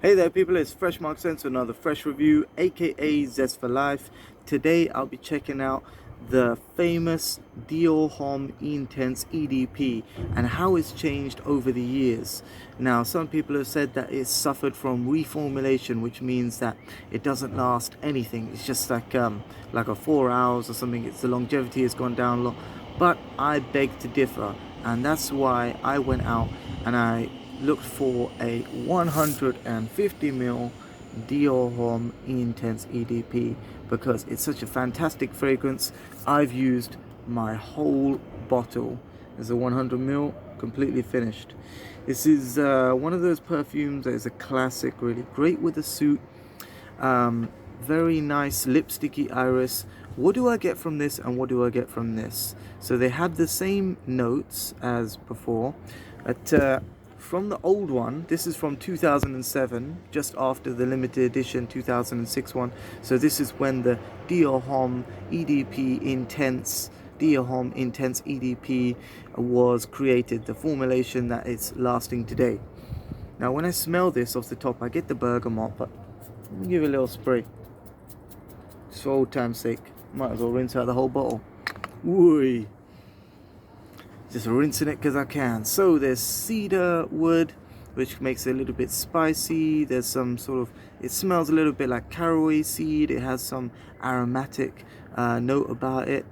Hey there people, it's Fresh Mark Sense with another fresh review, aka Zest for Life. Today I'll be checking out the famous Dior Homme Intense EDP and how it's changed over the years. Now some people have said that it's suffered from reformulation, which means that it doesn't last anything. It's just like a 4 hours or something. It's the longevity has gone down a lot. But I beg to differ, and that's why I went out and I looked for a 150 ml Dior Homme Intense EDP because it's such a fantastic fragrance. I've used my whole bottle. There's a 100 ml completely finished. This is one of those perfumes that is a classic, really great with a suit. Very nice lipsticky iris. What do I get from this and what do I get from this? So they have the same notes as before. From the old one, this is from 2007, just after the limited edition 2006 one. So this is when the Dior Homme Intense EDP was created, the formulation that is lasting today. Now when I smell this off the top, I get the bergamot, but let me give it a little spray. Just for old time's sake. Might as well rinse out the whole bottle. Whee! Just rinsing it because I can. So there's cedar wood, which makes it a little bit spicy. There's some sort of, it smells a little bit like caraway seed. It has some aromatic note about it.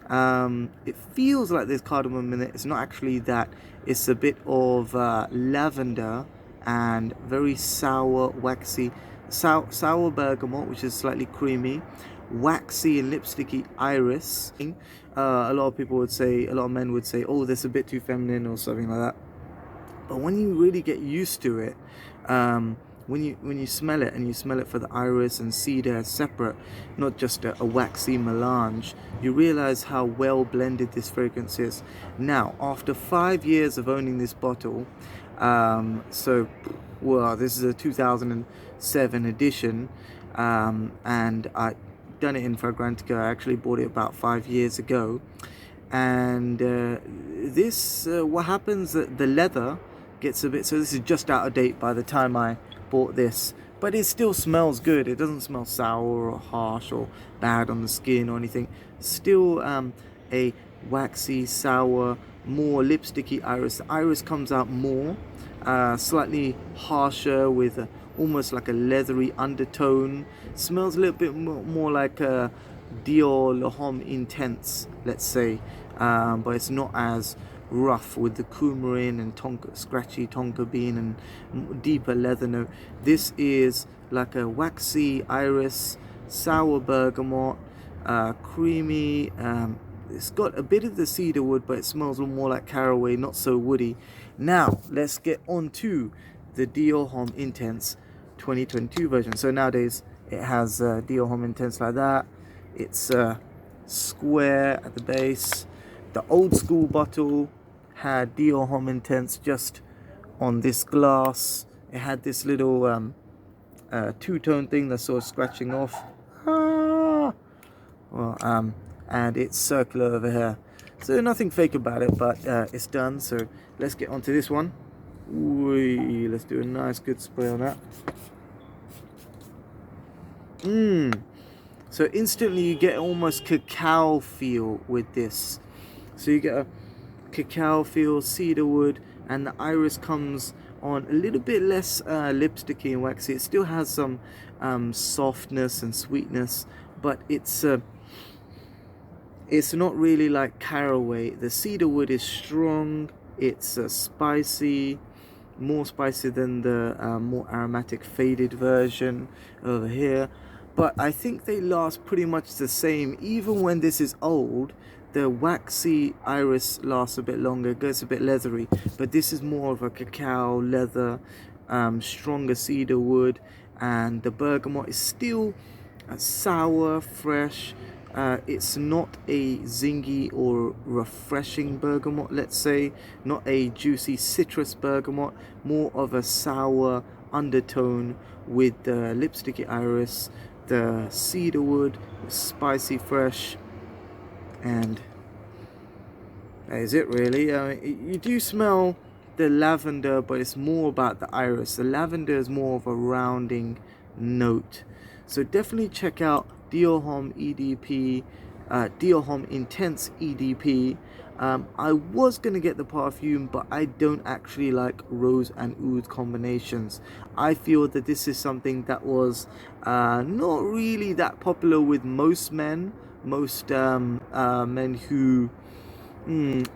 It feels like there's cardamom in it. It's not actually that. It's a bit of lavender and very sour, waxy, sour bergamot, which is slightly creamy, waxy and lipsticky iris. A lot of people would say, a lot of men would say, oh, this is a bit too feminine or something like that. But when you really get used to it, when you smell it, and you smell it for the iris and cedar separate, not just a waxy melange, you realize how well blended this fragrance is. Now, after 5 years of owning this bottle, this is a 2007 edition, and I done it in Fragrantica. I actually bought it about 5 years ago, and what happens, the leather gets a bit, so this is just out of date by the time I bought this, but it still smells good. It doesn't smell sour or harsh or bad on the skin or anything. Still a waxy, sour, more lipsticky iris. The iris comes out more, slightly harsher with almost like a leathery undertone. Smells a little bit more like a Dior Homme Intense, let's say, but it's not as rough with the coumarin and scratchy tonka bean and deeper leather note. This is like a waxy iris, sour bergamot, creamy. It's got a bit of the cedar wood, but it smells more like caraway, not so woody. Now let's get on to the Dior Homme Intense 2022 version. So nowadays it has Dior Homme Intense like that. It's square at the base. The old school bottle had Dior Homme Intense just on this glass. It had this little two-tone thing that's sort of scratching off. And it's circular over here. So nothing fake about it, but it's done. So let's get onto this one. Let's do a nice good spray on that. So instantly you get almost cacao feel with this. So you get a cacao feel, cedar wood, and the iris comes on a little bit less lipsticky and waxy. It still has some softness and sweetness, but it's not really like caraway. The cedar wood is strong. It's spicy, more spicy than the more aromatic faded version over here. But I think they last pretty much the same. Even when this is old, the waxy iris lasts a bit longer, goes a bit leathery, but this is more of a cacao leather, stronger cedar wood, and the bergamot is still sour, fresh. It's not a zingy or refreshing bergamot, let's say, not a juicy citrus bergamot, more of a sour undertone with the lipsticky iris, the cedar wood, spicy fresh, and that is it really. You do smell the lavender, but it's more about the iris. The lavender is more of a rounding note. So definitely check out Dior Homme EDP, Dior Homme Intense EDP. I was going to get the perfume, but I don't actually like rose and oud combinations. I feel that this is something that was not really that popular with most men. Most men who,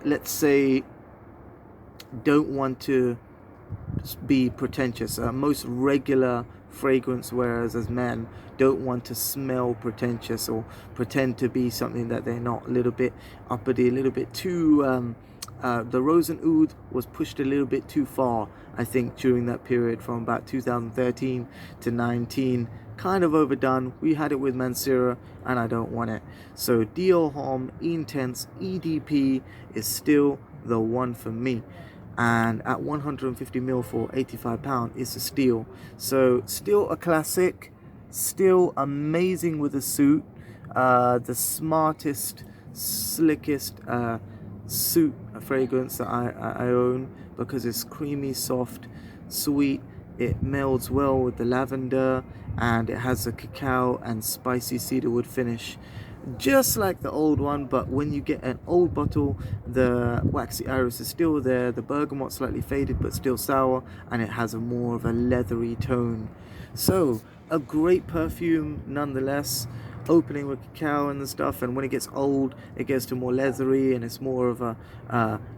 let's say, don't want to be pretentious. Most regular fragrance wearers as men don't want to smell pretentious or pretend to be something that they're not. A little bit uppity, a little bit too the rose and oud was pushed a little bit too far, I think, during that period from about 2013 to 19. Kind of overdone. We had it with Mansura and I don't want it. So Dior Homme Intense EDP is still the one for me, and at 150ml for £85 is a steal. So still a classic, still amazing with a suit, the smartest, slickest suit fragrance that I own, because it's creamy, soft, sweet. It melds well with the lavender, and it has a cacao and spicy cedarwood finish, just like the old one. But when you get an old bottle, the waxy iris is still there, the bergamot slightly faded but still sour, and it has a more of a leathery tone. So a great perfume nonetheless, opening with cacao and the stuff, and when it gets old it gets to more leathery, and it's more of a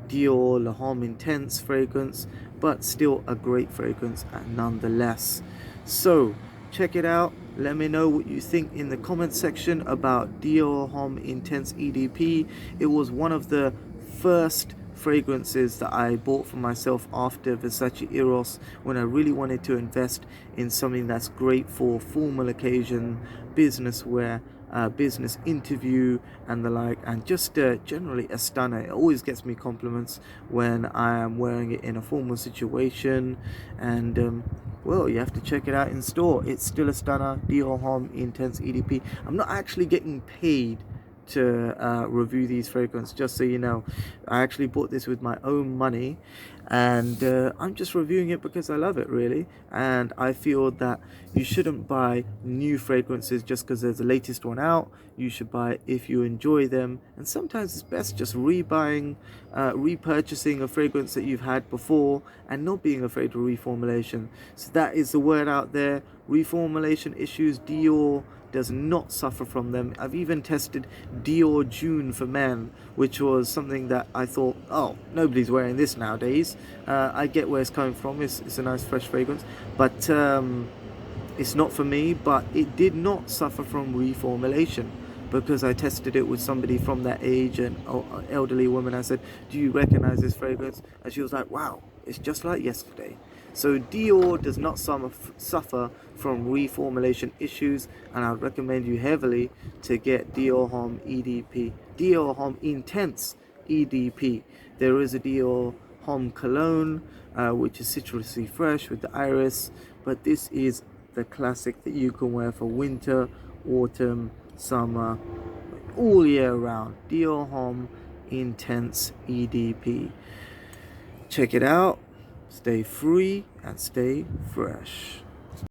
Dior Homme Intense fragrance, but still a great fragrance nonetheless. So check it out. Let me know what you think in the comment section about Dior Homme Intense EDP. It was one of the first fragrances that I bought for myself after Versace Eros, when I really wanted to invest in something that's great for formal occasion, business wear, business interview and the like, and just generally a stunner. It always gets me compliments when I am wearing it in a formal situation, and well, you have to check it out in store. It's still a stunner. Dior Homme Intense EDP. I'm not actually getting paid to review these fragrances, just so you know. I actually bought this with my own money, and I'm just reviewing it because I love it, really. And I feel that you shouldn't buy new fragrances just because there's the latest one out. You should buy it if you enjoy them, and sometimes it's best just repurchasing a fragrance that you've had before and not being afraid of reformulation. So that is the word out there. Reformulation issues, Dior does not suffer from them. I've even tested Dior June for men, which was something that I thought, oh, nobody's wearing this nowadays. I get where it's coming from. It's a nice fresh fragrance, but it's not for me. But it did not suffer from reformulation, because I tested it with somebody from that age, an elderly woman. I said, do you recognize this fragrance? And she was like, wow, it's just like yesterday. So Dior does not suffer from reformulation issues, and I would recommend you heavily to get Dior Homme EDP, Dior Homme Intense EDP. There is a Dior Homme Cologne, which is citrusy fresh with the iris, but this is the classic that you can wear for winter, autumn, summer, all year round. Dior Homme Intense EDP. Check it out. Stay free and stay fresh.